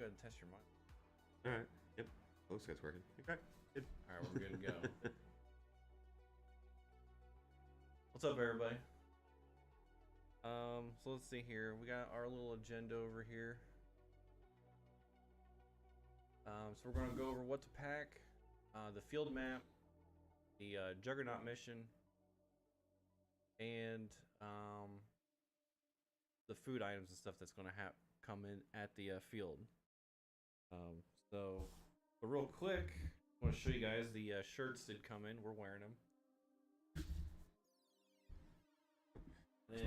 go ahead and test your mic. All right. Yep. Looks like it's working. Okay. Good. All right, we're good to go. What's up, everybody? So let's see here. We got our little agenda over here. So we're gonna go over what to pack, the field map, the Juggernaut mission, and the food items and stuff that's gonna come in at the field. But real quick, I want to show you guys the shirts did come in. We're wearing them.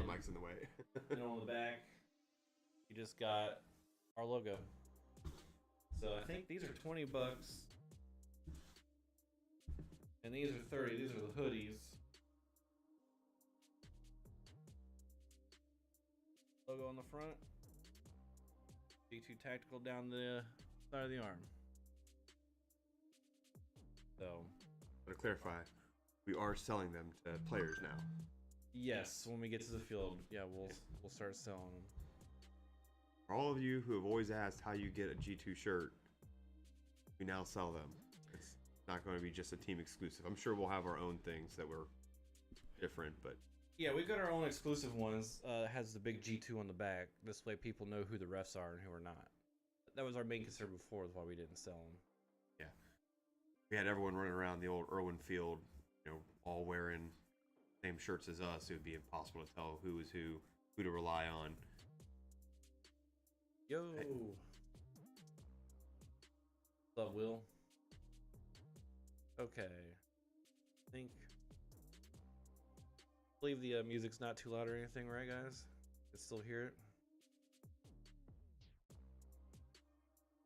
My mic's in the way. And on the back, you just got our logo. So I think these are $20, and these are 30. These are the hoodies. Logo on the front. G2 Tactical down the side of the arm. So, To clarify, we are selling them to players now. yes, when we get to the field, yeah, we'll start selling them. For all of you who have always asked how you get a G2 shirt, we now sell them. It's not going to be just a team exclusive. I'm sure we'll have our own things that were different, but Yeah, we've got our own exclusive ones. It has the big G2 on the back. This way people know who the refs are and who are not. That was our main concern before, is why we didn't sell them. yeah. We had everyone running around the old Irwin field, all wearing same shirts as us. It would be impossible to tell who is who to rely on. Yo! What's up, Will? Okay. I believe the music's not too loud or anything, right, guys? You can still hear it?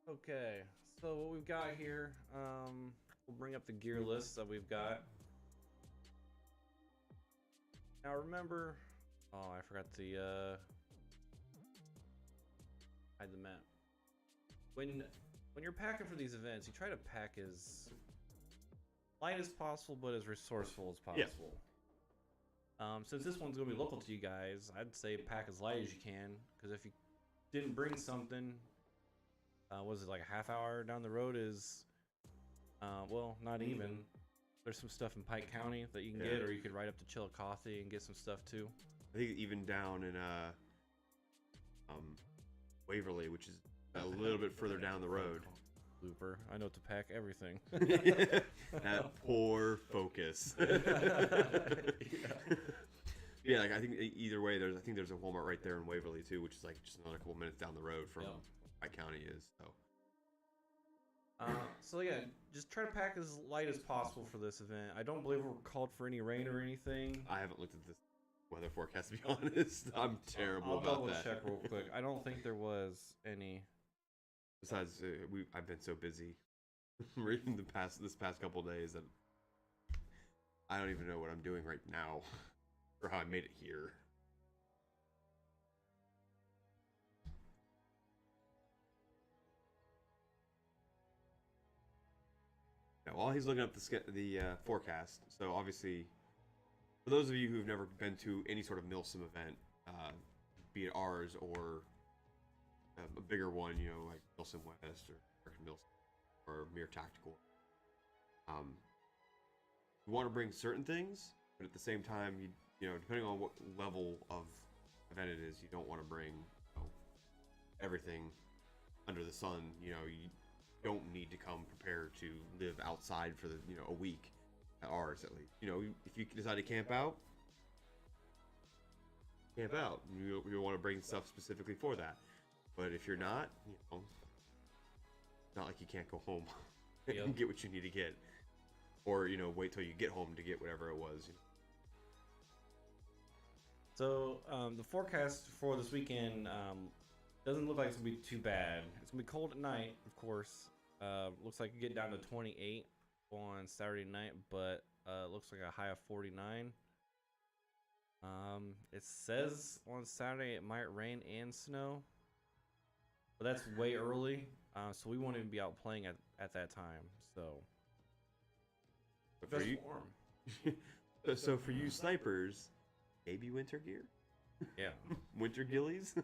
Okay, so what we've got here, we'll bring up the gear list that we've got. Now remember, oh, I forgot to hide the map. When you're packing for these events, you try to pack as light as possible, but as resourceful as possible. Since this one's gonna be local to you guys, I'd say pack as light as you can, because if you didn't bring something, was it like a half hour down the road is, well, not even. There's some stuff in Pike County that you can get, or you could ride up to Chillicothe and get some stuff too. I think even down in Waverly, which is a little bit further down the road. Looper, I know to pack everything. That poor focus. Yeah, like I think either way, I think there's a Walmart right there in Waverly too, which is like just another couple minutes down the road from Pike County is. So yeah, just try to pack as light as possible for this event. I don't believe we're called for any rain or anything. I haven't looked at this weather forecast to be honest. I'm terrible I'll about double that. check real quick. I don't think there was any. Besides, I've been so busy reading this past couple days that I don't even know what I'm doing right now or how I made it here. Now, while he's looking up the forecast, so obviously, for those of you who've never been to any sort of Milsim event, be it ours or a bigger one, like Milsim West or American Milsim or Mere Tactical, you want to bring certain things, but at the same time, depending on what level of event it is, you don't want to bring everything under the sun. You don't need to come prepared to live outside for a week at ours at least. If you decide to camp out. You want to bring stuff specifically for that. But if you're not, it's not like you can't go home and get what you need to get, or wait till you get home to get whatever it was. So the forecast for this weekend doesn't look like it's gonna be too bad. It's gonna be cold at night, of course. Looks like you get down to 28 on Saturday night, but looks like a high of 49. It says on Saturday it might rain and snow, but that's way early. So we won't even be out playing at that time. So But for you, warm. So for you snipers, maybe winter gear. Yeah. Winter gillies.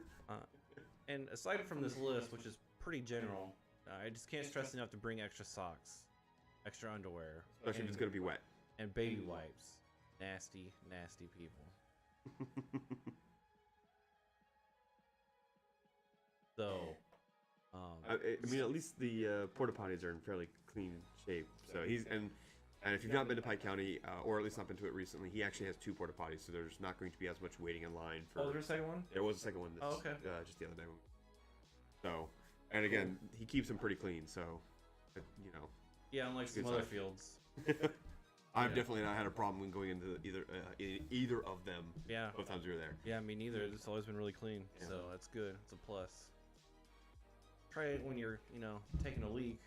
And aside from this list, which is pretty general. I just can't stress enough to bring extra socks, extra underwear, Especially if it's gonna be wet. and baby wipes. Nasty, nasty people. So, I mean, at least the porta potties are in fairly clean shape. So and if you've not been to Pike County, or at least not been to it recently, he actually has 2 porta potties, so there's not going to be as much waiting in line for. oh, there's a second one? There was a second one. That's, okay. Just the other day. So, and again, he keeps them pretty clean. So, you know. Yeah, unlike some other fields. I've definitely not had a problem going into either of them. Yeah. Both times we were there. Yeah, me neither. It's always been really clean, so that's good. It's a plus. Try it when you're, taking a leak.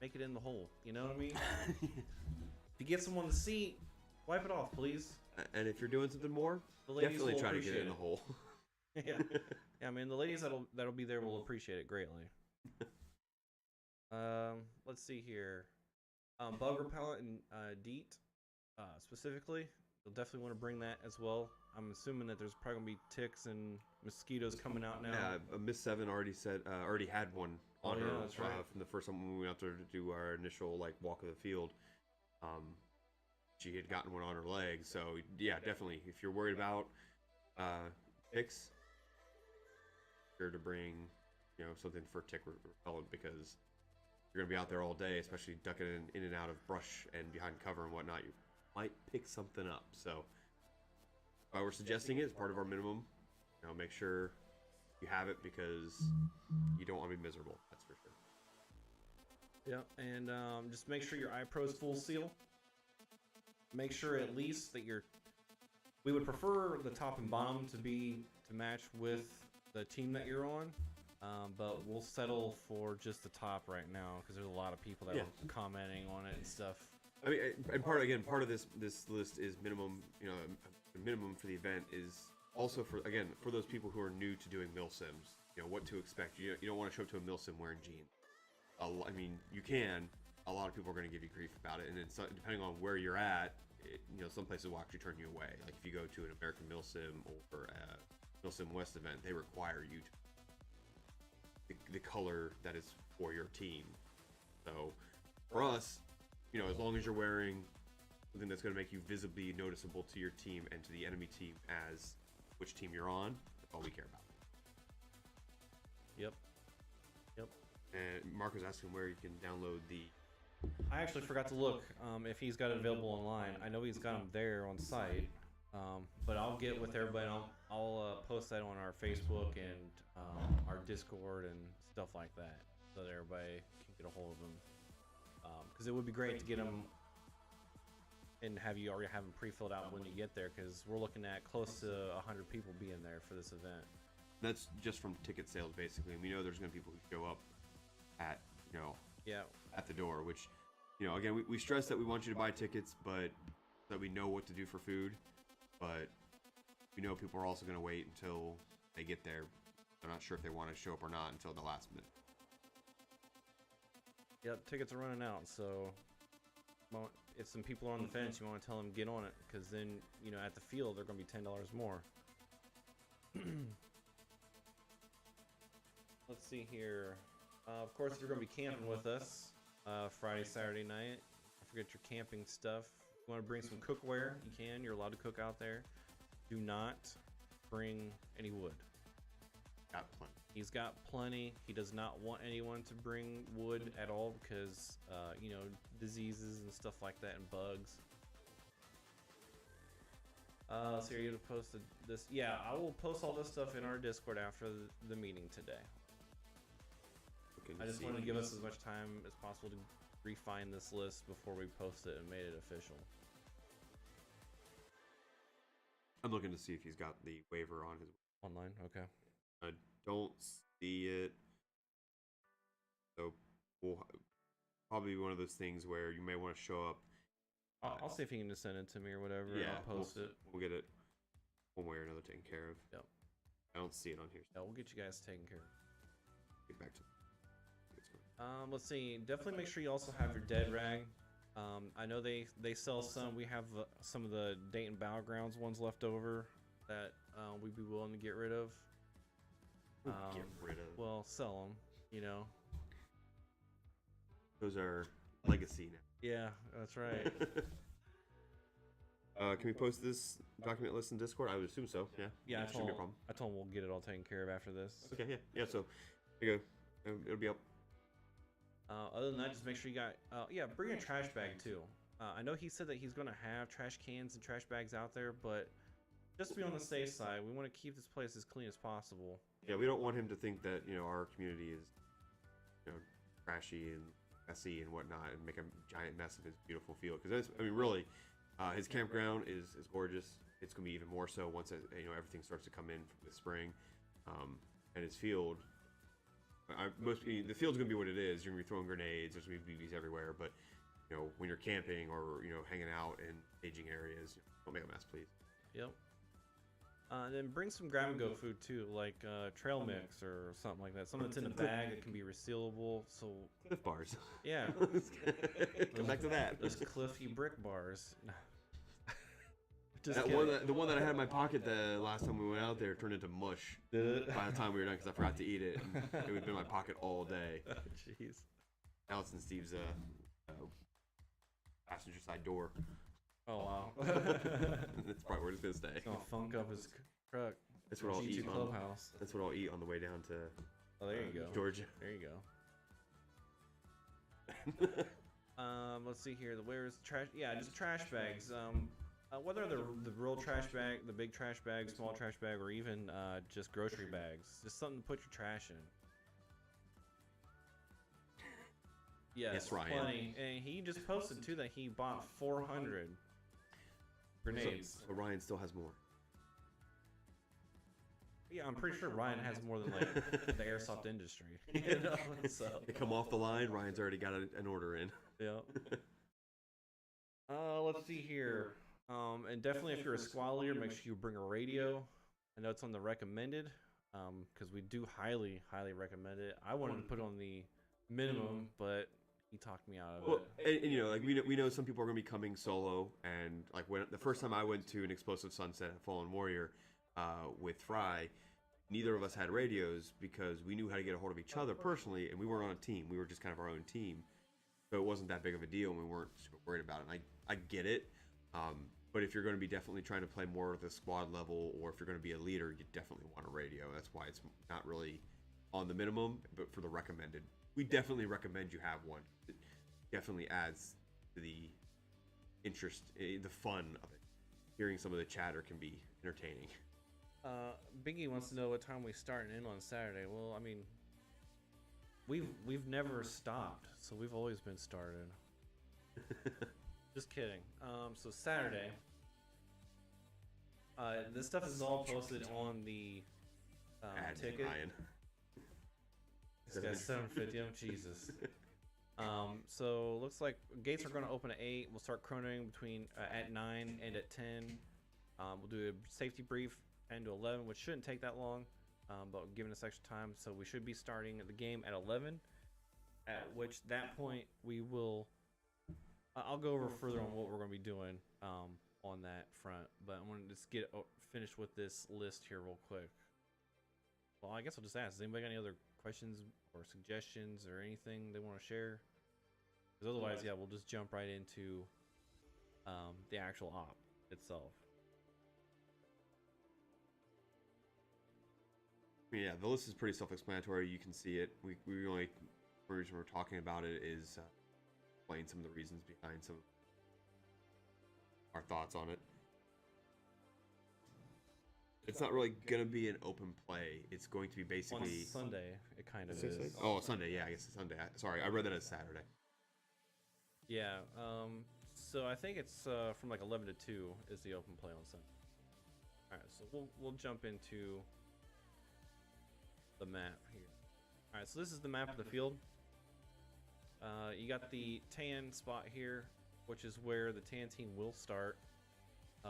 Make it in the hole. You know what I mean? If you get someone the seat, wipe it off, please. And if you're doing something more, the ladies definitely will try to get it in it. the hole. Yeah, I mean the ladies that'll be there will appreciate it greatly. Let's see here. Bug repellent and DEET specifically. You'll definitely want to bring that as well. I'm assuming that there's probably gonna be ticks and mosquitoes coming out now. Yeah, Miss Seven already had one on her that's right. from the first time when we went out there to do our initial walk of the field. She had gotten one on her leg, so yeah, definitely. If you're worried about ticks, sure to bring something for tick repellent, because you're gonna be out there all day, especially ducking in and out of brush and behind cover and whatnot. You might pick something up. So we're suggesting it as part of our minimum. Make sure you have it, because you don't want to be miserable. That's for sure. Yeah, and just make sure your iPro is full seal. Make sure at least that we would prefer the top and bottom to match with the team that you're on. But we'll settle for just the top right now, because there's a lot of people that are commenting on it and stuff. I mean, and part of this list is minimum. The minimum for the event is also for those people who are new to doing mil sims. What to expect. You don't want to show up to a mil sim wearing jeans. I mean, you can. A lot of people are going to give you grief about it, and then depending on where you're at, some places will actually turn you away. Like if you go to an American Mil Sim or a Mil Sim West event, they require you to the color that is for your team. So for us, as long as you're wearing something that's going to make you visibly noticeable to your team and to the enemy team as which team you're on, that's all we care about. Yep. And Mark was asking where you can download the. I actually forgot to look if he's got it available online. I know he's got them there on site, but I'll get with everybody. And I'll post that on our Facebook and our Discord and stuff like that, so that everybody can get a hold of them. Because it would be great to get them and have you already have them pre-filled out when you get there, because we're looking at close to 100 people being there for this event. That's just from ticket sales, basically. And we know there's going to be people who show up at at the door, which again, we stress that we want you to buy tickets, but that we know what to do for food. But we know people are also going to wait until they get there. They're not sure if they want to show up or not until the last minute. Yep, tickets are running out, so if some people are on the fence, you want to tell them get on it, because then at the field they're going to be $10 more. Let's see here. Of course, if you're going to be camping with us Friday, Saturday night, don't forget your camping stuff. If you want to bring some cookware, you can. You're allowed to cook out there. Do not bring any wood. Got plenty. He's got plenty. He does not want anyone to bring wood at all, because diseases and stuff like that, and bugs. So you're gonna post this? Yeah, I will post all this stuff in our Discord after the meeting today. I just wanted to give us as much time as possible to refine this list before we post it and made it official. I'm looking to see if he's got the waiver on his online. Okay. I don't see it, so we'll probably be one of those things where you may want to show up. I'll see if he can just send it to me or whatever. Yeah, and I'll post it. We'll get it one way or another taken care of. Yep. I don't see it on here. Yeah, we'll get you guys taken care of. Get back to. Let's see. Definitely make sure you also have your dead rag. I know they sell some. We have some of the Dayton Battlegrounds ones left over that we'd be willing to get rid of. Get rid of. Well, sell them. You know. Those are legacy now. Yeah, that's right. Can we post this document list in Discord? I would assume so. Yeah. Yeah, It shouldn't be a problem. I told him we'll get it all taken care of after this. Okay. Yeah. Yeah. So there you go. It'll be up. Other than that, just make sure you got. Yeah, bring a trash bag too. I know he said that he's gonna have trash cans and trash bags out there, but just to be on the safe side, we want to keep this place as clean as possible. Yeah, we don't want him to think that our community is trashy and messy and whatnot, and make a giant mess of his beautiful field. Because I mean, really, his campground is gorgeous. It's gonna be even more so once everything starts to come in with spring, and his field. The field's gonna be what it is. You're gonna be throwing grenades. There's gonna be BBs everywhere. But when you're camping or hanging out in staging areas, don't make a mess, please. Yep. And then bring some grab and go food too, like trail mix or something like that. Something that's in a bag that can be resealable. So Cliff bars. Yeah. Come back to that. Those Cliffy brick bars. The one that I had in my pocket the last time we went out there turned into mush. Did it? By the time we were done, because I forgot to eat it. And it would be in my pocket all day. Jeez. Now it's in Steve's passenger side door. Oh wow. That's probably where it's gonna stay. It's gonna funk up his truck. That's what I'll eat on. Clubhouse. That's what I'll eat on the way down to. Oh, there you go. Georgia. There you go. Let's see here. Where's trash? Yeah, just trash bags. Whether they're the real trash bag, the big trash bag, small trash bag, or even just grocery bags, just something to put your trash in. Yes, Ryan. Plenty. And he just posted too that he bought 400 grenades. So Ryan still has more. Yeah, I'm pretty sure Ryan has more than like the airsoft industry. So They come off the line. Ryan's already got an order in. yeah. Let's see here. And definitely if you're a squad leader, make sure you bring a radio. I know it's on the recommended, because we do highly recommend it. I wanted to put it on the minimum, but he talked me out of it. And like we know some people are gonna be coming solo, and like when the first time I went to an Explosive Sunset at Fallen Warrior with Fry, neither of us had radios because we knew how to get a hold of each other personally, and we weren't on a team. We were just kind of our own team, so it wasn't that big of a deal, and we weren't super worried about it. And I get it. But if you're going to be definitely trying to play more at the squad level, or if you're going to be a leader, you definitely want a radio. That's why it's not really on the minimum, but for the recommended. We definitely recommend you have one. It definitely adds to the interest, the fun of it. Hearing some of the chatter can be entertaining. Biggie wants to know what time we starting in on Saturday. Well, I mean, we've never stopped, so we've always been started. Just kidding. So Saturday. This stuff is all posted on the ticket. Ryan. This guy's 750. Oh, Jesus. So looks like gates are going to open at 8. We'll start chronoing between at 9 and at 10. We'll do a safety brief 10 to 11, which shouldn't take that long, but giving us extra time. So we should be starting the game at 11. At which that point we will. I'll go over further on what we're going to be doing on that front, but I want to just get finished with this list here real quick. Well, I guess I'll just ask. Does anybody got any other questions or suggestions or anything they want to share? Because otherwise, yeah, we'll just jump right into the actual op itself. Yeah, the list is pretty self-explanatory. You can see it. We only reason we're talking about it is explain some of the reasons behind some of our thoughts on it. It's not really gonna be an open play. It's going to be basically on Sunday. It kind of is. Oh, Sunday. Yeah, I guess it's Sunday. Sorry, I read that as Saturday. Yeah. So I think it's from like 11 to 2 is the open play on Sunday. All right. So we'll jump into the map here. All right. So this is the map of the field. You got the tan spot here, which is where the tan team will start.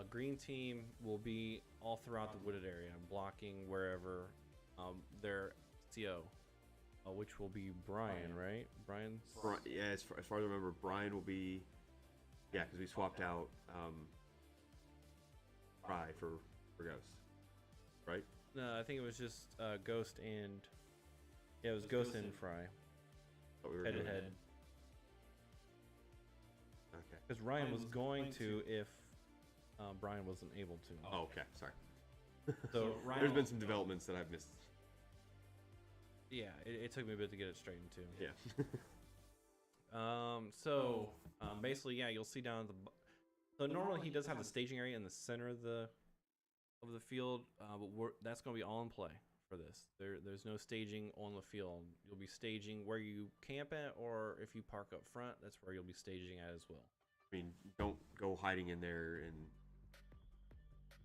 Green team will be all throughout the wooded area, blocking wherever their CO, which will be Brian, right? Brian's. Yeah, as far as I remember, Brian will be. Yeah, because we swapped out Fry for Ghost, right? No, I think it was just Ghost and Yeah, it was Ghost and Fry, Thought we were head to doing- head. Okay. Because Ryan was going to if Brian wasn't able to. Oh, okay. Sorry. So There's been some developments that I've missed. Yeah, it took me a bit to get it straightened too. Yeah. Basically, yeah, you'll see down at the. So normally he does have the staging area in the center of the field, but that's going to be all in play for this. There's no staging on the field. You'll be staging where you camp at, or if you park up front, that's where you'll be staging at as well. I mean, don't go hiding in there, and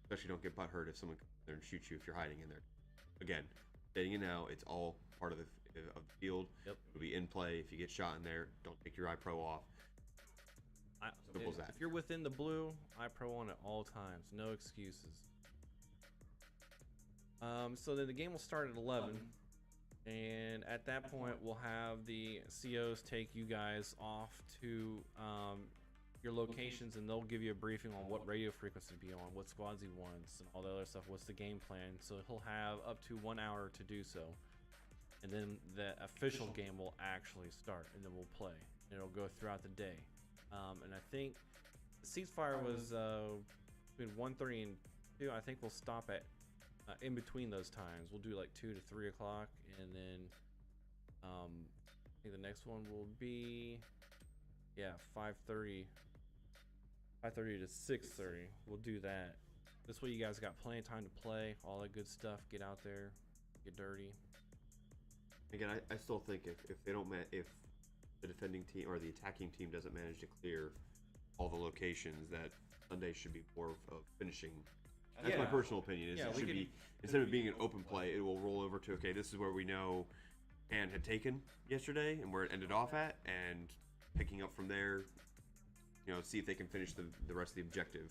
especially don't get butt hurt if someone comes there and shoots you if you're hiding in there. Again, staying in now, it's all part of the field. Yep. It'll be in play. If you get shot in there, don't take your iPro off. Simple as that. If you're within the blue, iPro on at all times. No excuses. So then the game will start at 11. And at that point, we'll have the COs take you guys off to your locations, and they'll give you a briefing on what radio frequency to be on, what squads he wants, and all the other stuff. What's the game plan? So he'll have up to 1 hour to do so. And then the official game will actually start, and then we'll play. And it'll go throughout the day. And I think the ceasefire was between 1:30 and 2. I think we'll stop at in between those times. We'll do like 2 to 3 o'clock, and then I think the next one will be 5:30 to 6:30. We'll do that. This way you guys got plenty of time to play, all that good stuff. Get out there, get dirty. Again, I still think if they don't if the defending team or the attacking team doesn't manage to clear all the locations, that Sunday should be more of finishing. That's my personal opinion. Is it should be, instead of being an open play, it will roll over to, okay, this is where we know Ann had taken yesterday and where it ended off at, and picking up from there, see if they can finish the rest of the objective.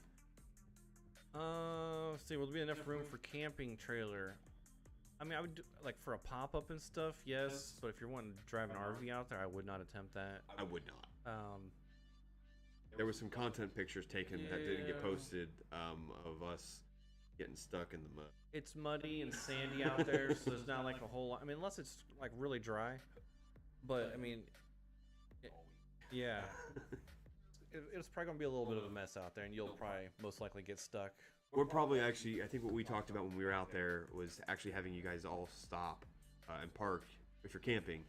Let's see, will there be enough room for camping trailer? I mean, I would do, like, for a pop-up and stuff, yes, but if you're wanting to drive an RV out there, I would not attempt that. I would not. There were some content pictures taken that didn't get posted of us getting stuck in the mud. It's muddy and sandy out there, so there's not like a whole lot. I mean, unless it's like really dry. But I mean, it's probably gonna be a little bit of a mess out there, and you'll probably most likely get stuck. We're probably actually, I think what we talked about when we were out there was actually having you guys all stop and park, if you're camping,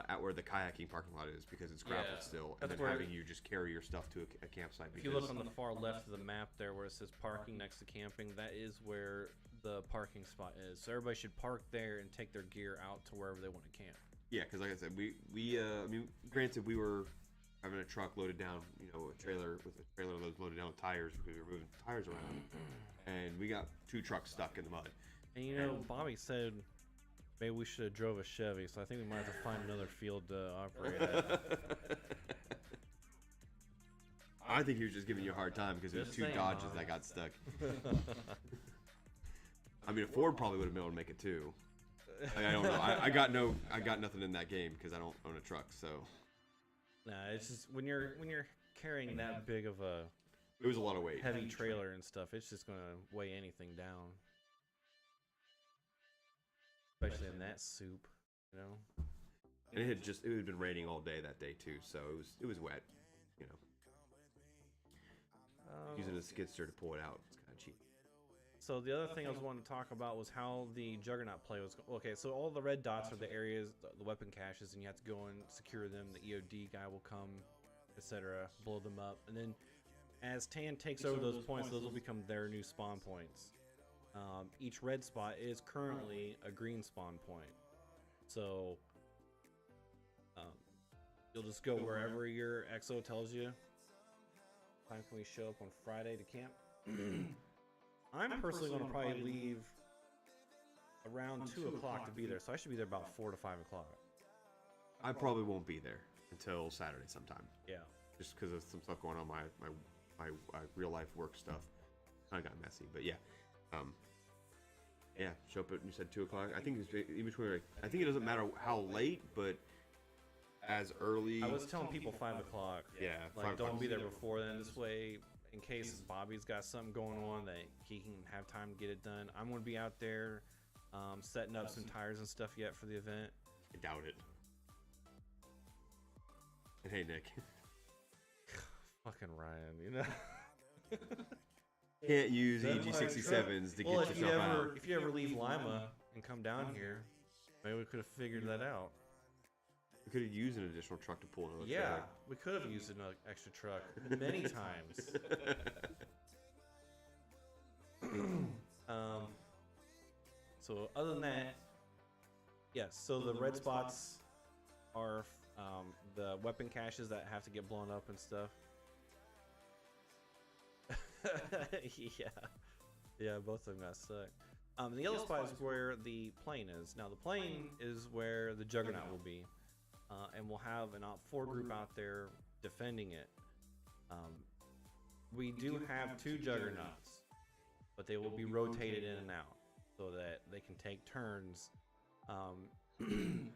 at where the kayaking parking lot is, because it's grappled still, and then having you just carry your stuff to a campsite. If you look on the far left of the map there where it says parking next to camping, that is where the parking spot is. So everybody should park there and take their gear out to wherever they want to camp. Yeah, because like I said, we I mean, granted, we were having a truck loaded down, a trailer that was loaded down with tires, because we were moving tires around, and we got 2 trucks stuck in the mud. And Bobby said maybe we should have drove a Chevy, so I think we might have to find another field to operate at. I think he was just giving you a hard time because there's 2 Dodges that got stuck. I mean, a Ford probably would have been able to make it too. I don't know. I got nothing in that game because I don't own a truck. So. Nah, it's just when you're carrying that big of a. It was a lot of weight. Heavy trailer and stuff. It's just gonna weigh anything down. Especially in that soup, And it had been raining all day that day too, so it was wet, Using a skid steer to pull it out, it's kind of cheap. So the other thing I was wanting to talk about was how the Juggernaut play was. Okay, so all the red dots are the areas, the weapon caches, and you have to go and secure them. The EOD guy will come, etc., blow them up, and then as Tan takes over those points, those will become their new spawn points. Each red spot is currently a green spawn point, so you'll just go wherever your XO tells you. Time can we show up on Friday to camp? I'm personally going to probably leave around 2 o'clock to be there, so I should be there about 4 to 5 o'clock. I probably won't be there until Saturday sometime. Yeah. Just because of some stuff going on, my real life work stuff kind of got messy, but yeah. Show up at, you said 2 o'clock. I think it's in between. I think it doesn't matter how late, but as early. I was telling people 5 o'clock. Yeah, like don't be there before then. This way, in case Bobby's got something going on, that he can have time to get it done. I'm gonna be out there, setting up some tires and stuff yet for the event. I doubt it. And hey, Nick. Fucking Ryan, you know. Can't use That's why I EG67s to Well, get yourself out. if you ever leave Lima and come down here, maybe we could have figured that out. We could have used an additional truck to pull another Yeah, trailer. we could have used an extra truck many times. So other than that, yes. So the red spots are the weapon caches that have to get blown up and stuff. yeah, both of them got stuck. The yellow spot is where the plane is. Now the plane is where the Juggernaut will be, and we'll have an OPFOR group out there defending it. We do have 2 Juggernauts, but they will be rotated in and out so that they can take turns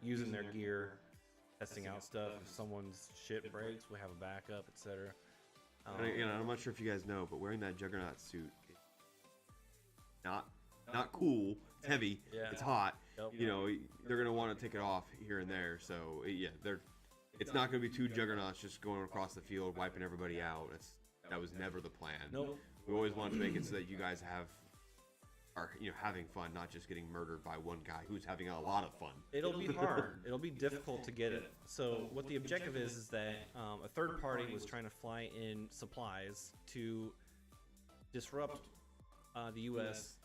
using their gear, testing out stuff. If someone's shit breaks, we have a backup, etc. I'm not sure if you guys know, but wearing that Juggernaut suit is not cool. It's heavy. Yeah. It's hot. Yep. You know, they're gonna want to take it off here and there. So yeah, it's not gonna be 2 Juggernauts just going across the field wiping everybody out. That was never the plan. Nope. We always wanted to make it so that you guys are having fun, not just getting murdered by one guy who's having a lot of fun. It'll be hard. It'll be difficult to get it. So what the objective is that a third party was trying to fly in supplies to disrupt the U.S.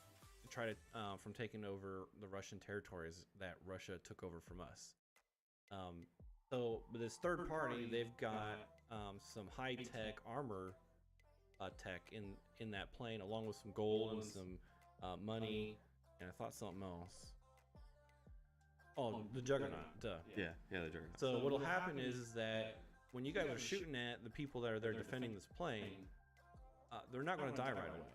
to try to from taking over the Russian territories that Russia took over from us. So with this third party, they've got some high-tech armor tech in that plane, along with some gold and some money, and I thought something else. Oh, the Juggernaut, duh. Yeah, the Juggernaut. So what'll happen is that when you guys are shooting at the people that are there defending this plane, they're not going to die right away.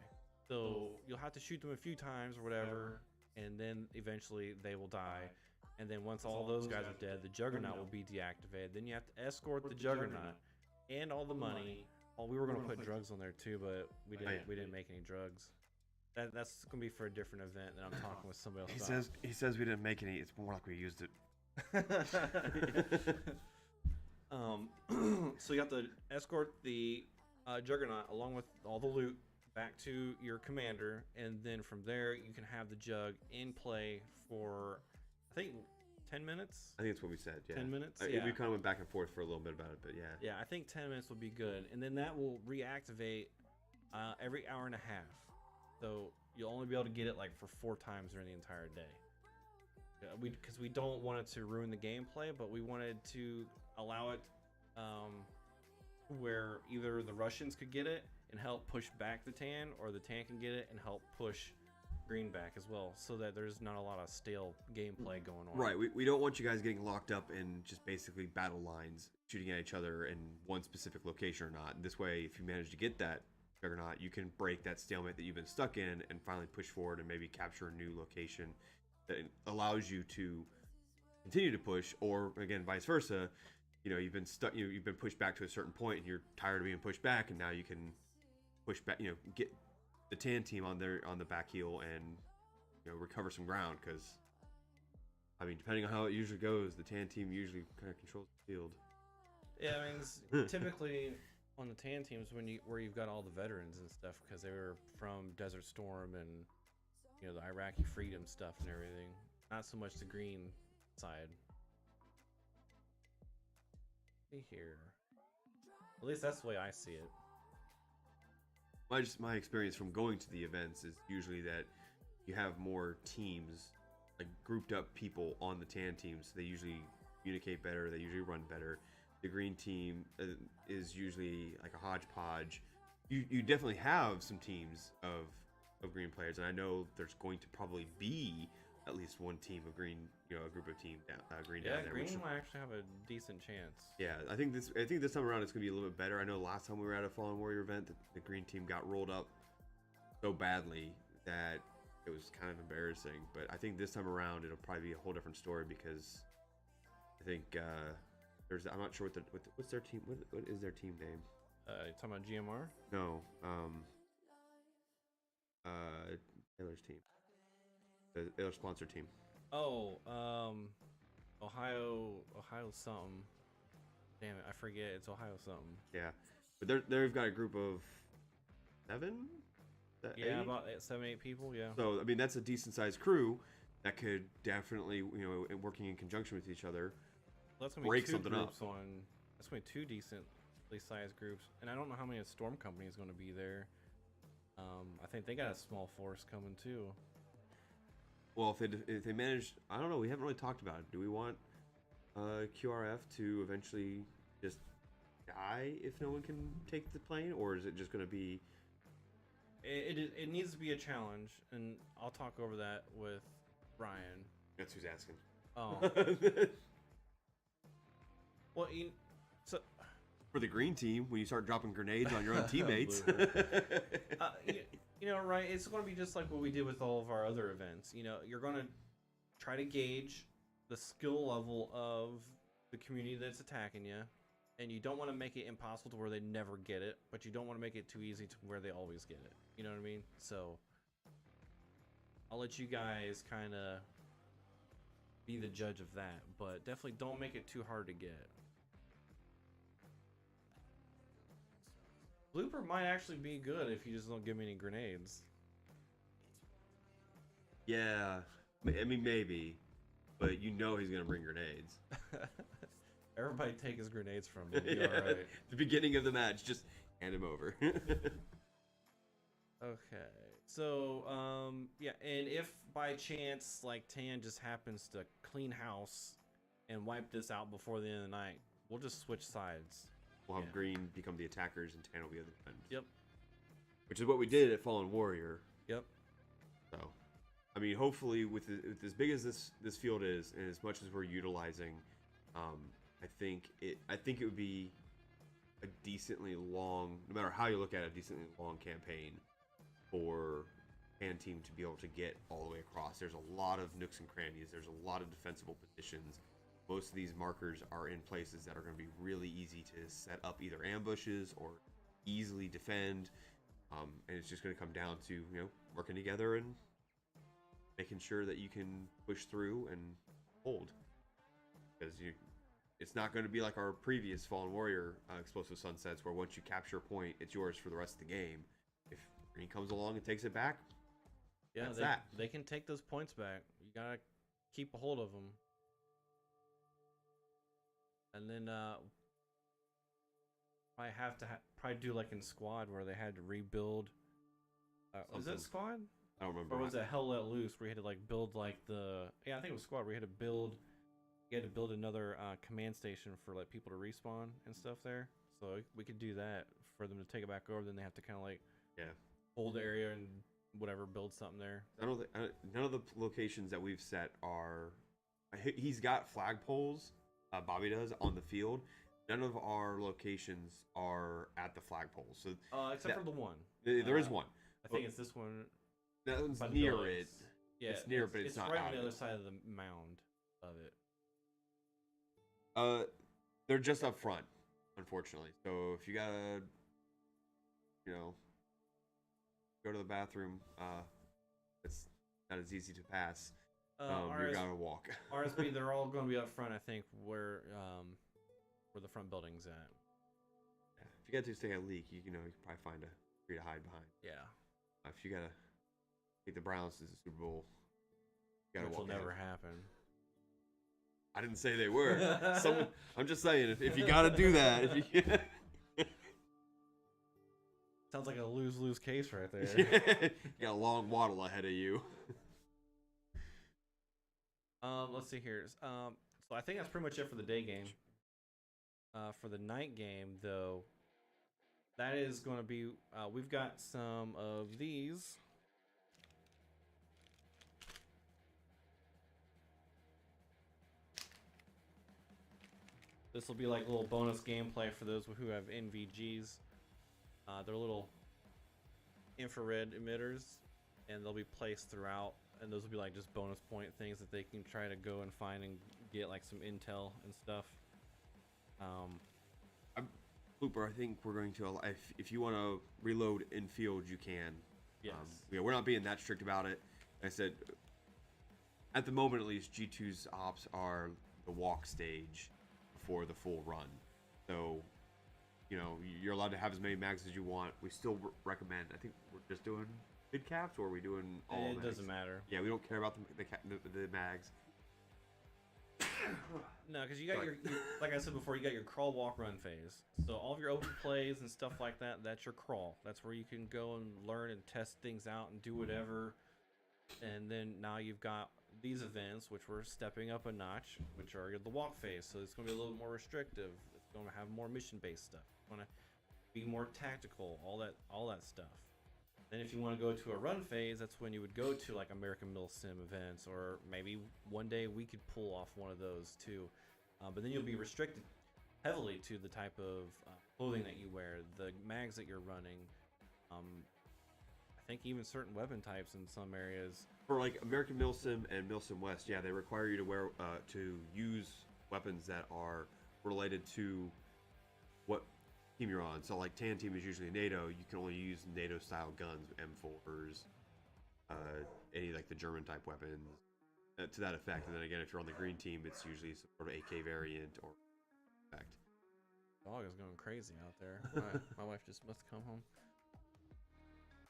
So you'll have to shoot them a few times or whatever, and then eventually they will die. And then once all those guys are dead, the Juggernaut will be deactivated. Then you have to escort the Juggernaut and all the money. Oh, we were going to put drugs on there too, but we didn't make any drugs. That's gonna be for a different event that I'm talking with somebody else He says we didn't make any. It's more like we used it. So you have to escort the Juggernaut along with all the loot back to your commander, and then from there you can have the Jug in play for I think 10 minutes. I think that's what we said. Yeah, 10 minutes. We kind of went back and forth for a little bit about it, but yeah. Yeah, I think 10 minutes would be good, and then that will reactivate every hour and a half. So you'll only be able to get it like for 4 times during the entire day. Because we don't want it to ruin the gameplay, but we wanted to allow it where either the Russians could get it and help push back the Tan, or the Tan can get it and help push Green back as well, so that there's not a lot of stale gameplay going on. Right, we don't want you guys getting locked up in just basically battle lines, shooting at each other in one specific location or not. This way, if you manage to get that Juggernaut, you can break that stalemate that you've been stuck in and finally push forward and maybe capture a new location that allows you to continue to push, or again vice versa. You've been stuck, you've been pushed back to a certain point and you're tired of being pushed back, and now you can push back, get the Tan team on the back heel and recover some ground, because I mean, depending on how it usually goes, the Tan team usually kind of controls the field. Yeah, I mean, typically on the Tan teams where you've got all the veterans and stuff, because they were from Desert Storm and the Iraqi freedom stuff and everything. Not so much the green side. See here. At least that's the way I see it. My experience from going to the events is usually that you have more teams, like grouped up people on the Tan team, so they usually communicate better, they usually run better. The green team is usually like a hodgepodge. You definitely have some teams of green players, and I know there's going to probably be at least one team of green, a group of team green down there. Yeah, green might actually have a decent chance. Yeah, I think this time around it's gonna be a little bit better. I know last time we were at a Fallen Warrior event, the green team got rolled up so badly that it was kind of embarrassing. But I think this time around it'll probably be a whole different story, because I think I'm not sure what's their team. What is their team name? You talking about GMR? No, Taylor's team, the Taylor sponsor team. Oh, Ohio something. Damn it, I forget. It's Ohio something. Yeah, but they've got a group of 7, Yeah, 8? about 7, 8 people. Yeah. So I mean, that's a decent sized crew that could definitely, working in conjunction with each other, Well, that's gonna be break two something up. groups on. That's gonna be two decently sized groups, and I don't know how many Storm Company is gonna be there. I think they got a small force coming too. Well, if they manage, I don't know. We haven't really talked about it. Do we want QRF to eventually just die if no one can take the plane, or is it just going to be? It needs to be a challenge, and I'll talk over that with Ryan. That's who's asking. Oh, well, so for the green team, when you start dropping grenades on your own teammates. Right? It's going to be just like what we did with all of our other events. You're going to try to gauge the skill level of the community that's attacking you, and you don't want to make it impossible to where they never get it, but you don't want to make it too easy to where they always get it. You know what I mean? So I'll let you guys kind of be the judge of that, but definitely don't make it too hard to get. Blooper might actually be good if you just don't give me any grenades. Yeah, I mean maybe, but he's gonna bring grenades. Everybody take his grenades from him. Be all right. The beginning of the match, just hand him over. Okay, so yeah, and if by chance like Tan just happens to clean house and wipe this out before the end of the night, we'll just switch sides. We'll have Green become the attackers and Tan will be the defenders. Yep. Which is what we did at Fallen Warrior. Yep. So, I mean, hopefully, with as big as this field is, and as much as we're utilizing, I think it would be a decently long, no matter how you look at it, a decently long campaign for Tan team to be able to get all the way across. There's a lot of nooks and crannies. There's a lot of defensible positions. Most of these markers are in places that are going to be really easy to set up either ambushes or easily defend. And it's just going to come down to, working together and making sure that you can push through and hold. Because it's not going to be like our previous Fallen Warrior Explosive Sunsets, where once you capture a point, it's yours for the rest of the game. If Green comes along and takes it back, yeah, they can take those points back. You got to keep a hold of them. And then I have to probably do like in Squad where they had to rebuild. Was that Squad? I don't remember. Or was it Hell Let Loose where you had to like build like I think it was Squad where you had to build. You had to build another command station for like people to respawn and stuff there. So we could do that for them to take it back over. Then they have to kind of like hold the area and whatever, build something there. None of the locations that we've set are. He's got flagpoles. Bobby does on the field. None of our locations are at the flagpoles. So except for the one. There is one. I think it's this one. That one's near it. Yeah, it's near, but it's not right out on the other side of the mound of it. They're just up front, unfortunately. So if you gotta, go to the bathroom, it's not as easy to pass. You gotta walk. RSB, they're all going to be up front, I think, where the front building's at. Yeah. If you got to stay at leak, you can probably find a tree to hide behind. Yeah. If you gotta take the Browns to the Super Bowl, you gotta Which walk. Will never happen. I didn't say they were. I'm just saying, if you gotta do that, sounds like a lose-lose case right there. You got a long waddle ahead of you. Let's see here. So I think that's pretty much it for the day game. For the night game, though, that is going to be. We've got some of these. This will be like a little bonus gameplay for those who have NVGs. They're little infrared emitters, and they'll be placed throughout. And those will be like just bonus point things that they can try to go and find and get like some intel and stuff. Blooper, I think we're going to allow, if you want to reload in field, you can. Yes. We're not being that strict about it. Like I said, at the moment at least, G2's ops are the walk stage before the full run. So, you know, you're allowed to have as many mags as you want. We still recommend. I think we're just doing mid caps, or are we doing all? It mags? doesn't matter. Yeah, we don't care about the mags. No, because you got your, like I said before, you got your crawl, walk, run phase. So all of your open plays and stuff like that, that's your crawl. That's where you can go and learn and test things out and do whatever. And then now you've got these events, which we're stepping up a notch, which are the walk phase. So it's going to be a little more restrictive. It's going to have more mission-based stuff. It's going to be more tactical, all that stuff. Then if you want to go to a run phase, that's when you would go to like American Milsim events, or maybe one day we could pull off one of those too. But then you'll be restricted heavily to the type of clothing that you wear, the mags that you're running. I think even certain weapon types in some areas. For like American Milsim and Milsim West, yeah, they require you to wear to use weapons that are related to what team you're on. So like Tan Team is usually NATO. You can only use NATO style guns, M4s, any like the German type weapons to that effect. And then again, if you're on the green team, it's usually some sort of AK variant or effect. Dog is going crazy out there. My wife just must come home.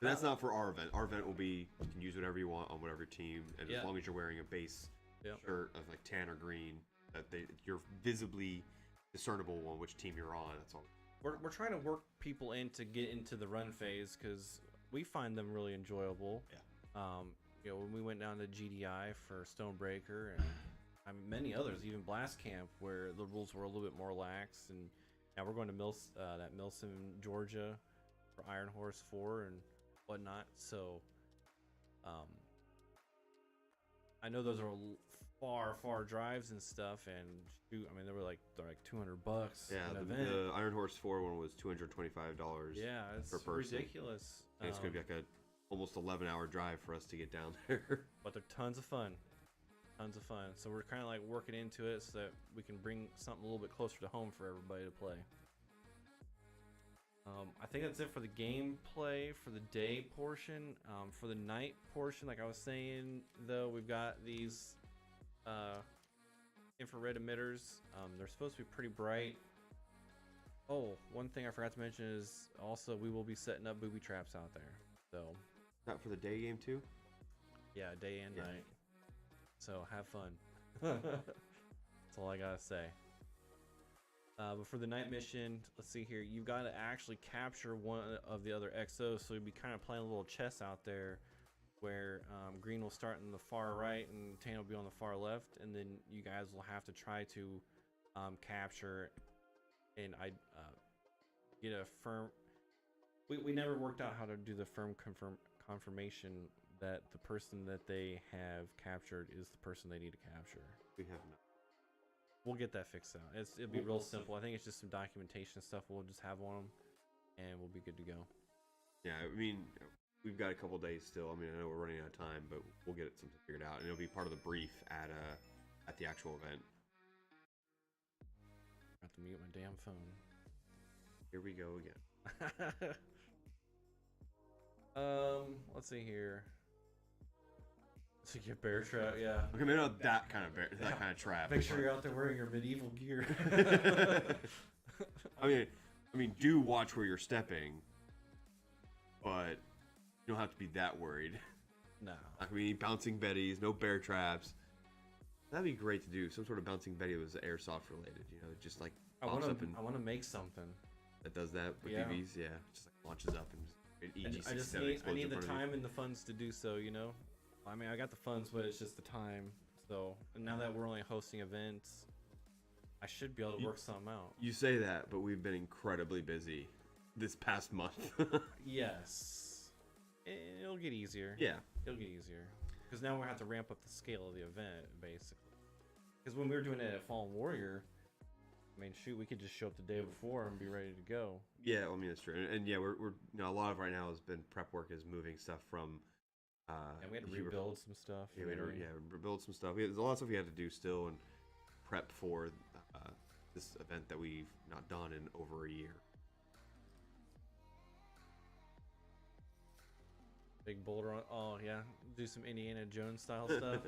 But that's not for our event. Our event will be, you can use whatever you want on whatever team, and Yeah. as long as you're wearing a base Yep. shirt of like tan or green, that you're visibly discernible on which team you're on. That's all. We're trying to work people in to get into the run phase because we find them really enjoyable. Yeah. You know, when we went down to GDI for Stonebreaker and many others, even Blast Camp, where the rules were a little bit more lax, and now we're going to Milsom, Georgia, for Iron Horse 4 and whatnot. So, I know those are far drives and stuff, and shoot, I mean, they're like $200. Yeah, the Iron Horse 4 one was $225. Yeah, it's per person. ridiculous. And it's gonna be like a almost 11-hour drive for us to get down there. But they're tons of fun. So we're kind of like working into it so that we can bring something a little bit closer to home for everybody to play. I think that's it for the gameplay for the day portion. For the night portion, like I was saying, though, we've got these infrared emitters. They're supposed to be pretty bright. Oh, one thing I forgot to mention is also we will be setting up booby traps out there. So Not for the day game too? yeah, day and Yeah. night. So have fun. That's all I gotta say. But for the night mission, let's see here. You've got to actually capture one of the other XOs, so you'll be kind of playing a little chess out there, where green will start in the far right and tan will be on the far left, and then you guys will have to try to capture and get a firm. We never worked out how to do the firm confirmation that the person that they have captured is the person they need to capture. We have not. We'll get that fixed out. It'll be real simple. I think it's just some documentation stuff we'll just have on them, and we'll be good to go. Yeah, I mean, we've got a couple days still. I mean, I know we're running out of time, but we'll get it something figured out, and it'll be part of the brief at the actual event. I have to mute my damn phone. Here we go again. Let's see here. To get bear trap, yeah. Okay, maybe not that kind of bear, that kind of trap. Make sure you're out there wearing your medieval gear. I mean, do watch where you're stepping, but you don't have to be that worried. No. Like, we need bouncing betties, no bear traps. That'd be great to do. Some sort of bouncing betty was airsoft related, you know, just like I pops up and want to make something. that does that with Yeah. BBs. Yeah, just like launches up and an I just need the time and the funds to do so, you know. I mean, I got the funds, but it's just the time. So, and now that we're only hosting events, I should be able to work something out. You say that, but we've been incredibly busy this past month. Yes. It'll get easier. Yeah. It'll get easier. Because now we have to ramp up the scale of the event, basically. Because when we were doing it at Fallen Warrior, I mean, shoot, we could just show up the day before and be ready to go. Yeah, I mean, that's true. And yeah, we're you know, a lot of right now has been prep work is moving stuff from And we had to rebuild some stuff. Yeah, we had to rebuild some stuff. There's a lot of stuff we had to do still and prep for this event that we've not done in over a year. Big boulder on. Oh, yeah. Do some Indiana Jones style stuff.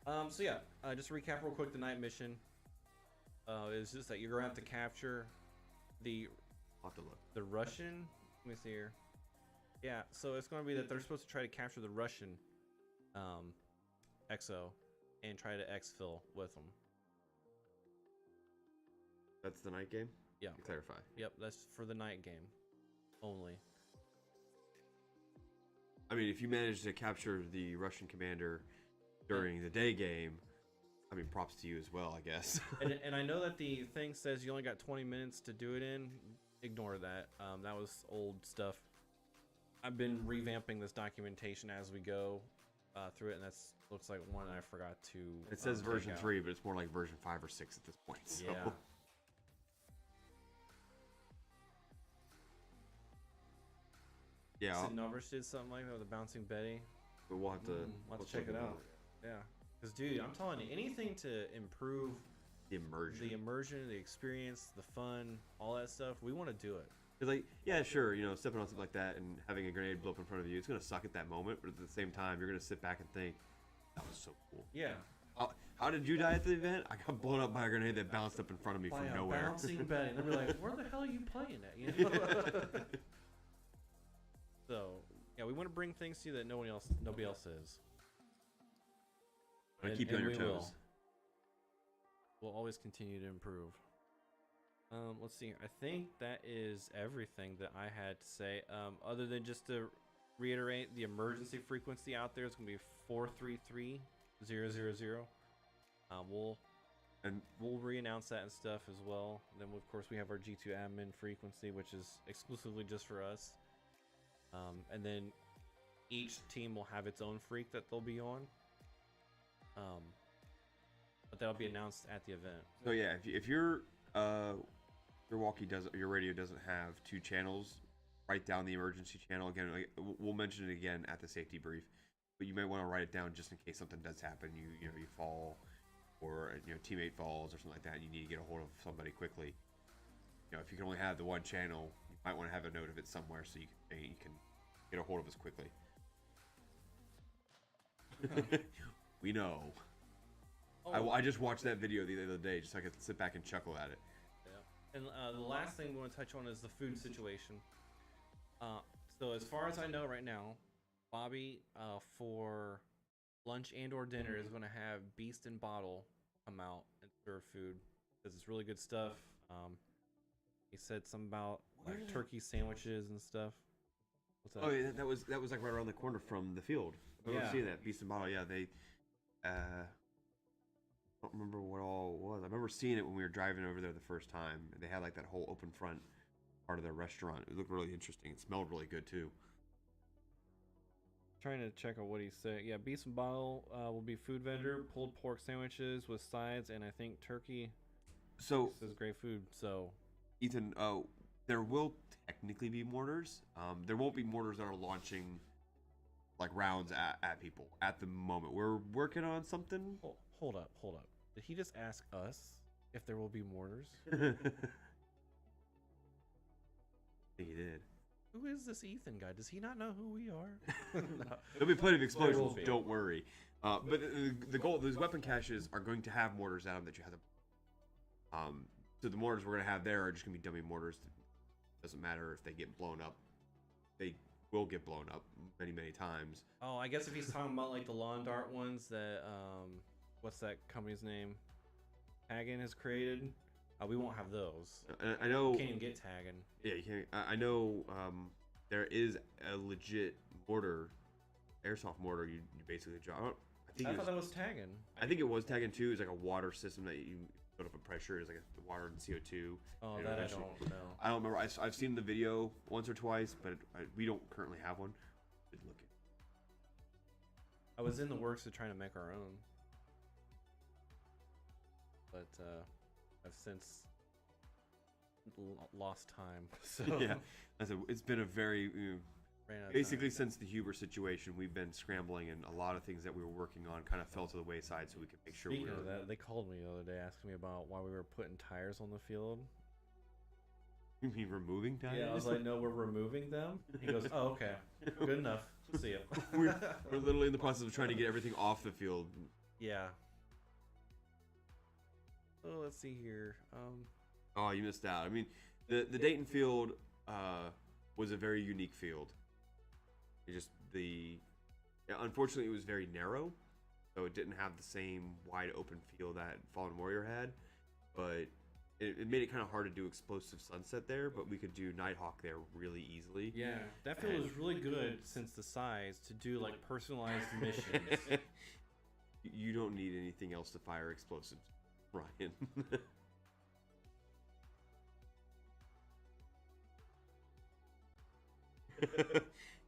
So yeah, just to recap real quick, the night mission is just that you're gonna have to capture the I'll have to look. Russian. Let me see here. Yeah, so it's going to be that they're supposed to try to capture the Russian exo and try to exfil with them. That's the night game? Yeah. To clarify. Yep, that's for the night game only. I mean, if you manage to capture the Russian commander during the day game, I mean, props to you as well, I guess. and I know that the thing says you only got 20 minutes to do it in. Ignore that. That was old stuff. I've been revamping this documentation as we go through it, and that's looks like one I forgot to. It says version take out. 3, but it's more like version 5 or 6 at this point. So. Yeah. Yeah. Sid Numbers did something like that with the Bouncing Betty. But we'll have to, We'll have to check it out. Yeah. Because, dude, I'm telling you, anything to improve The immersion. the experience, the fun, all that stuff, we want to do it. It's like, yeah, sure, you know, stepping on something like that and having a grenade blow up in front of you, it's going to suck at that moment, but at the same time, you're going to sit back and think, that was so cool. Yeah. How did you die at the event? I got blown up by a grenade that bounced up in front of me By from a nowhere. Bouncing Betty. And they'll be like, where the hell are you playing at? You know? So, yeah, we want to bring things to you that nobody else is. I keep you on your we toes. We'll always continue to improve. Let's see. I think that is everything that I had to say. Other than just to reiterate, the emergency frequency out there is going to be 433-000. We'll re-announce that and stuff as well. Then of course we have our G2 admin frequency, which is exclusively just for us. And then each team will have its own freak that they'll be on. But that'll be announced at the event. So yeah, if your your radio doesn't have 2 channels, write down the emergency channel again. Like, we'll mention it again at the safety brief, but you might want to write it down just in case something does happen. You fall, or teammate falls or something like that, and you need to get a hold of somebody quickly. You know, if you can only have the one channel, you might want to have a note of it somewhere so you can get a hold of us quickly. We know. Oh. I just watched that video the other day just so I could sit back and chuckle at it. Yeah. And the last thing we want to touch on is the food situation. So as far as I know right now, Bobby for lunch and or dinner is going to have Beast and Bottle come out and serve food because it's really good stuff. He said something about like turkey sandwiches and stuff. What's that? Oh yeah, that was like right around the corner from the field. I remember seeing that Beast and Bottle. Yeah, they. I don't remember what all it was. I remember seeing it when we were driving over there the first time. They had like that whole open front part of their restaurant. It looked really interesting. It smelled really good too. Trying to check out what he said. Yeah, Beast and Bottle will be food vendor, pulled pork sandwiches with sides, and I think turkey. So this is great food. So, Ethan, there will technically be mortars. There won't be mortars that are launching like rounds at people at the moment. We're working on something. Hold up. Did he just ask us if there will be mortars? I think he did. Who is this Ethan guy? Does he not know who we are? No. There'll be plenty of explosions. Don't worry. But the goal, those weapon caches are going to have mortars at them that you have to. So the mortars we're gonna have there are just gonna be dummy mortars. Doesn't matter if they get blown up. They will get blown up many times. Oh, I guess if he's talking about like the lawn dart ones that what's that company's name? Taggin has created. We won't have those. I know. You can't even get Taggin. Yeah, you can't. I know. There is a legit mortar, airsoft mortar. You basically drop. I thought that was Taggin. I think it was Taggin too. It's like a water system that you build up a pressure. It's like the water and CO2. Oh, that I don't know. I don't remember. I've seen the video once or twice, but we don't currently have one. Look. I was in the works of trying to make our own, but I've since lost time. So yeah, it's been a very basically since the Huber situation, we've been scrambling, and a lot of things that we were working on kind of fell to the wayside, so we could make sure. Speaking of that, they called me the other day asking me about why we were putting tires on the field. You mean removing tires? Yeah, I was like, no, we're removing them. He goes, oh, okay, good enough. See ya. we're literally in the process of trying to get everything off the field. Yeah. Oh, let's see here. Oh, you missed out. I mean, the Dayton field was a very unique field. It just unfortunately it was very narrow, so it didn't have the same wide open field that Fallen Warrior had. But it made it kind of hard to do explosive sunset there. But we could do Nighthawk there really easily. Yeah, that field was really good since the size to do like personalized missions. You don't need anything else to fire explosives, Ryan.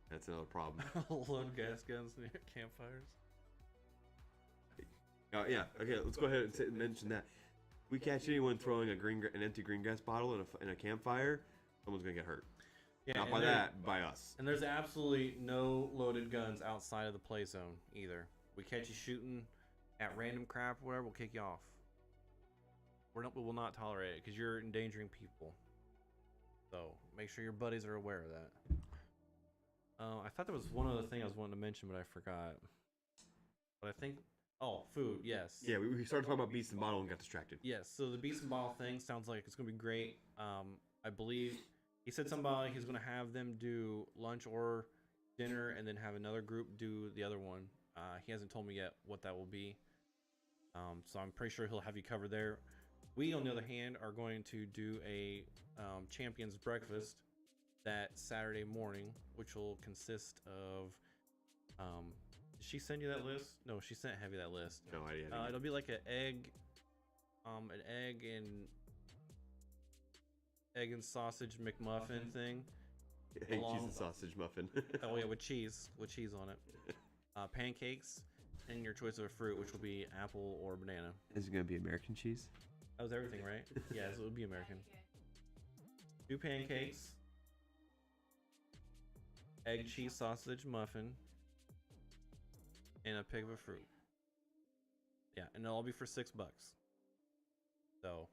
That's another problem. Load gas guns near campfires. Yeah. Okay, let's go ahead and mention that. We catch anyone throwing an empty green gas bottle in a campfire, someone's gonna get hurt. Yeah, Not by that, by us. And there's absolutely no loaded guns outside of the play zone either. We catch you shooting at random crap, or whatever, we'll kick you off. We will not tolerate it because you're endangering people. So make sure your buddies are aware of that. I thought there was one other thing I was wanting to mention, but I forgot. But I think, food, yes. Yeah, we started talking about Beast and Bottle and got distracted. Yes, so the Beast and Bottle thing sounds like it's going to be great. I believe he said something about he's going to have them do lunch or dinner and then have another group do the other one. He hasn't told me yet what that will be. So I'm pretty sure he'll have you covered there. We, on the other hand, are going to do a Champions Breakfast that Saturday morning, which will consist of... did she send you that list? No, she sent Heavy that list. No idea. It'll be like an egg and sausage McMuffin thing. Egg, cheese, and sausage muffin. Oh yeah, with cheese on it. Pancakes, and your choice of a fruit, which will be apple or banana. Is it gonna be American cheese? That was everything, right? Yes, it would be American. 2 pancakes, egg, cheese, sausage muffin, and a pick of a fruit. Yeah, and it'll all be for $6. So,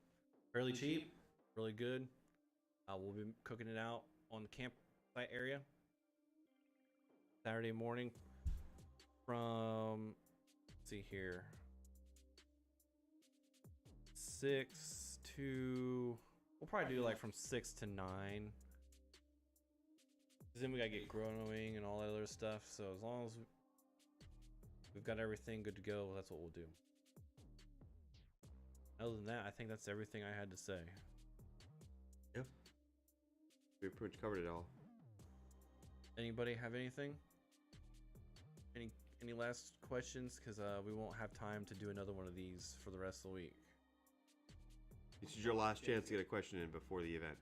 fairly cheap, really good. We'll be cooking it out on the campsite area Saturday morning from, let's see here, 6 to, we'll probably do like from 6 to 9. Because then we gotta get growing and all that other stuff. So as long as we've got everything good to go, that's what we'll do. Other than that, I think that's everything I had to say. Yep. We pretty much covered it all. Anybody have anything? Any last questions? Because we won't have time to do another one of these for the rest of the week. This is your last chance to get a question in before the event.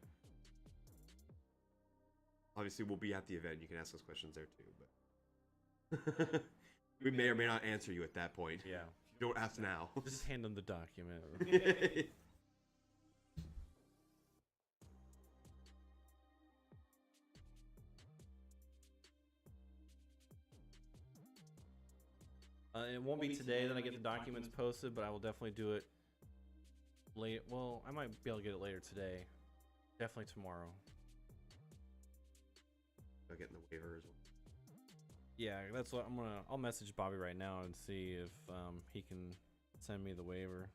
Obviously, we'll be at the event. You can ask us questions there too, but we may or may not answer you at that point. Yeah. Don't ask now. Just hand them the document. It won't be today that I get the documents posted, but I will definitely do it late. Well, I might be able to get it later today. Definitely tomorrow. I'll get in the waiver as well. Yeah, that's what I'll message Bobby right now and see if he can send me the waiver.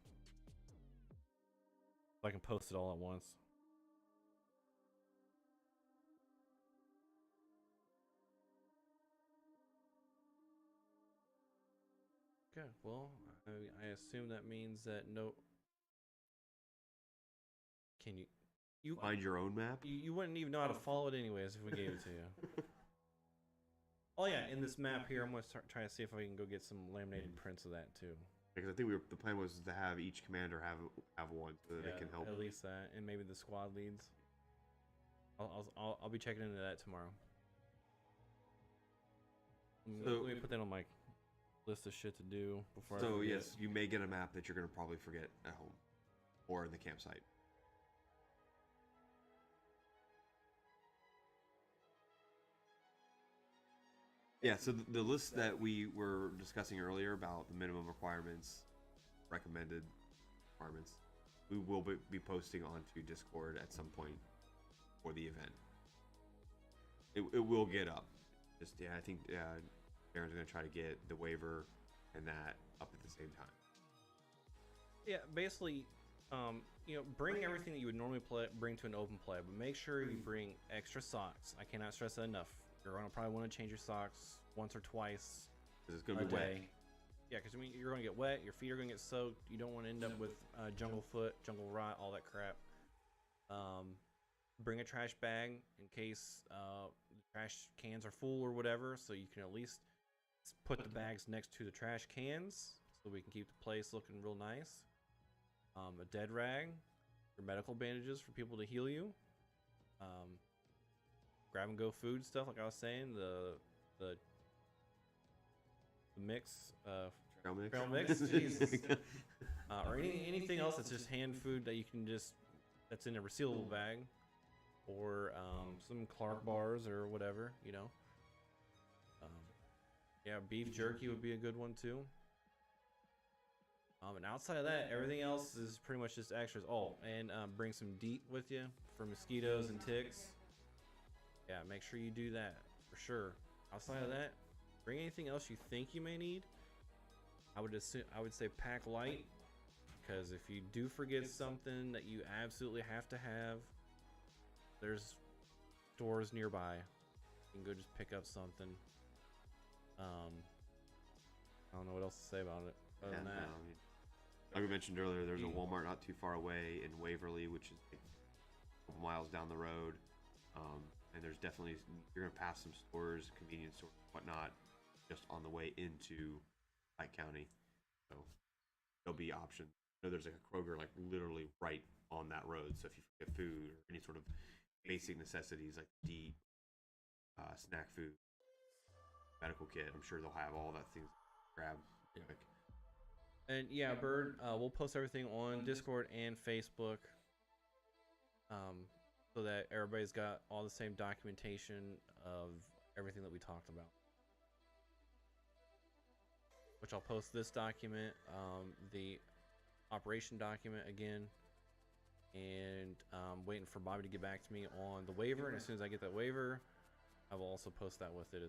So I can post it all at once. Okay, well, I assume that means that no. Can you find your own map? You wouldn't even know how to follow it anyways if we gave it to you. Oh yeah, in this map here, I'm gonna start trying to see if I can go get some laminated prints of that too. Because I think the plan was to have each commander have one so that it can help. At least that, and maybe the squad leads. I'll be checking into that tomorrow. Let me put that on my list of shit to do before. So yes, you may get a map that you're gonna probably forget at home or in the campsite. Yeah, so the list that we were discussing earlier about the minimum requirements, recommended requirements, we will be posting onto Discord at some point for the event. It will get up. Just I think Darren's gonna try to get the waiver and that up at the same time. Yeah, basically, bring everything that you would normally bring to an open play, but make sure you bring extra socks. I cannot stress that enough. You're gonna probably want to change your socks once or twice. Because it's gonna be wet. Yeah, because you're gonna get wet. Your feet are gonna get soaked. You don't want to end up with jungle foot, jungle rot, all that crap. Bring a trash bag in case the trash cans are full or whatever, so you can at least put the bags next to the trash cans, so we can keep the place looking real nice. A dead rag, your medical bandages for people to heal you. Grab and go food stuff, like I was saying, the mix, trail mix, Jesus. Or anything else that's just hand food that you can that's in a resealable bag, or some Clark bars or whatever, yeah, beef jerky would be a good one too. And outside of that, everything else is pretty much just extras. Oh, and bring some DEET with you for mosquitoes and ticks. Yeah, make sure you do that for sure. Outside of that, bring anything else you think you may need. I would say pack light, because if you do forget something that you absolutely have to have, there's stores nearby. You can go just pick up something. I don't know what else to say about it other than that. Like we mentioned earlier, there's a Walmart not too far away in Waverly, which is like a couple miles down the road. And there's definitely, you're gonna pass some stores, convenience stores, whatnot, just on the way into Pike County. So there'll be options. There's like a Kroger like literally right on that road. So if you forget food or any sort of basic necessities like DEET, snack food, medical kit, I'm sure they'll have all that things to grab. Quick. And yeah, Bird, we'll post everything on Discord and Facebook, so that everybody's got all the same documentation of everything that we talked about. Which I'll post this document, the operation document again, and waiting for Bobby to get back to me on the waiver. And as soon as I get that waiver, I will also post that with it.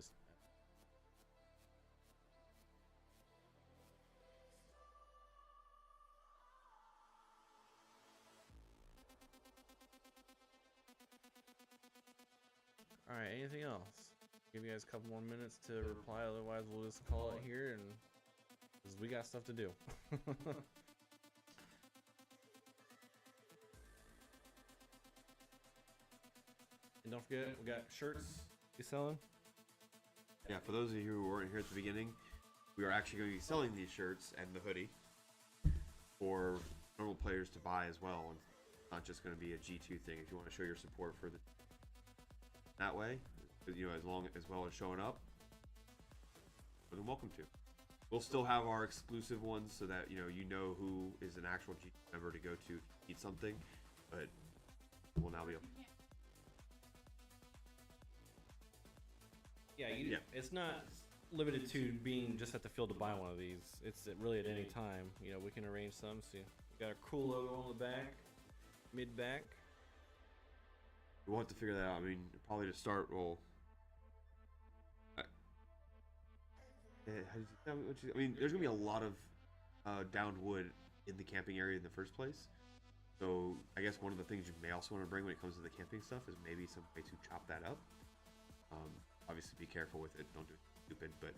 Alright, anything else? Give you guys a couple more minutes to reply, otherwise we'll just call it here, and because we got stuff to do. And don't forget, we got shirts you selling. Yeah, for those of you who weren't here at the beginning, we are actually going to be selling these shirts and the hoodie for normal players to buy as well. And it's not just going to be a G2 thing. If you want to show your support for that way, as well as showing up, you're welcome to. We'll still have our exclusive ones so that you know who is an actual G2 member to go to eat something, but we'll now be able. Yeah, it's not limited to being just at the field to buy one of these. It's really at any time. We can arrange some. So you got a cool logo on the back, mid back. We'll have to figure that out. I mean, probably to start, there's gonna be a lot of downed wood in the camping area in the first place. So I guess one of the things you may also want to bring when it comes to the camping stuff is maybe some way to chop that up. Obviously, be careful with it. Don't do it stupid. But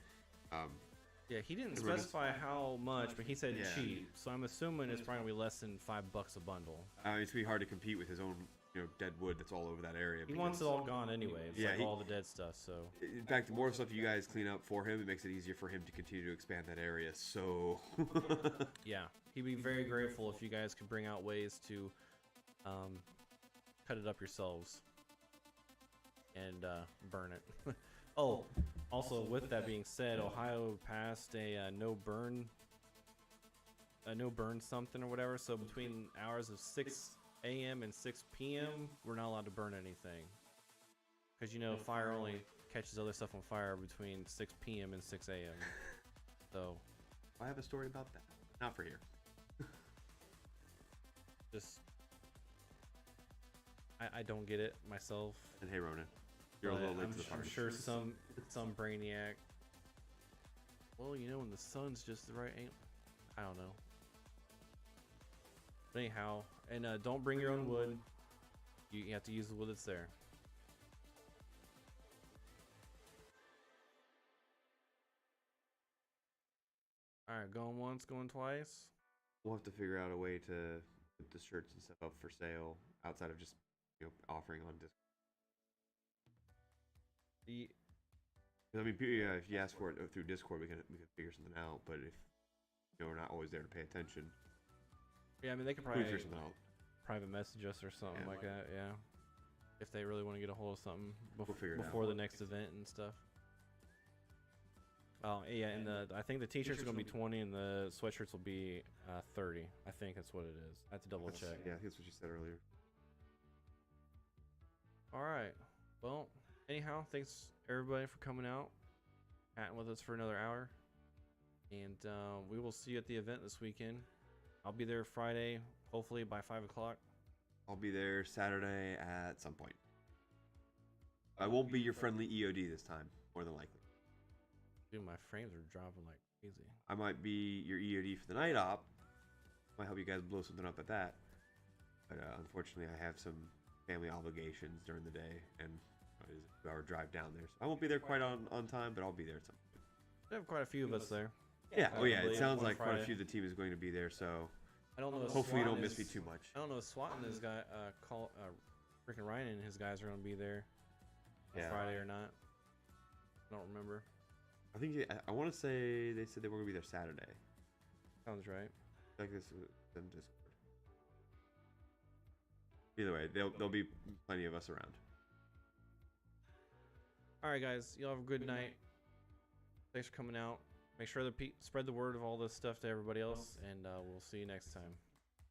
yeah, he didn't specify how much, but he said cheap. So I'm assuming it's probably gonna be less than $5 a bundle. It's gonna be hard to compete with his own, dead wood that's all over that area. He wants it all gone anyway. It's like all the dead stuff. So in fact, the more stuff you guys clean up for him, it makes it easier for him to continue to expand that area. So yeah, he'd be very grateful if you guys could bring out ways to cut it up yourselves and burn it. Oh, also with that being said, Ohio passed a no burn something or whatever. So between hours of 6 a.m. and 6 p.m. we're not allowed to burn anything, because fire only catches other stuff on fire between 6 p.m. and 6 a.m. So I have a story about that, not for here. Just I don't get it myself. And hey, Ronan, you're a little late to the party. I'm sure some brainiac Well, you know, when the sun's just the right angle. I don't know. But anyhow, and don't bring your own wood. You have to use the wood that's there. Alright, going once, going twice. We'll have to figure out a way to put the shirts and stuff up for sale outside of just, you know, offering on Discord. I mean, yeah, if you ask for it through Discord, we can figure something out. But if you know we're not always there to pay attention, yeah, I mean they could we probably figure something out. private message us or something like that. Yeah, if they really want to get a hold of something before the next event and stuff. Oh yeah, and I think the t-shirts are gonna be 20 and the sweatshirts will be 30. I think that's what it is. I have to double check. Yeah, I think that's what you said earlier. All right. Well, anyhow, thanks everybody for coming out, chatting with us for another hour, and we will see you at the event this weekend. I'll be there Friday, hopefully by 5 o'clock. I'll be there Saturday at some point. I won't be your friendly EOD this time, more than likely. Dude, my frames are dropping like crazy. I might be your EOD for the night op. Might help you guys blow something up at that. But unfortunately, I have some family obligations during the day, and it is a 2-hour drive down there. So I won't be there quite on time, but I'll be there at some point. We have quite a few of us there. Yeah, oh yeah, it sounds like Friday. quite a few of the team is going to be there, so I don't know. If hopefully you don't Swat miss me is- too much. I don't know if SWAT and his guy, freaking Ryan and his guys are gonna be there on Yeah. Friday or not. I don't remember. I think I want to say they said they were going to be there Saturday. Sounds right. Like this in Discord. Either way, there'll be plenty of us around. All right, guys. Y'all have a good night. Thanks for coming out. Make sure to spread the word of all this stuff to everybody else, and we'll see you next time.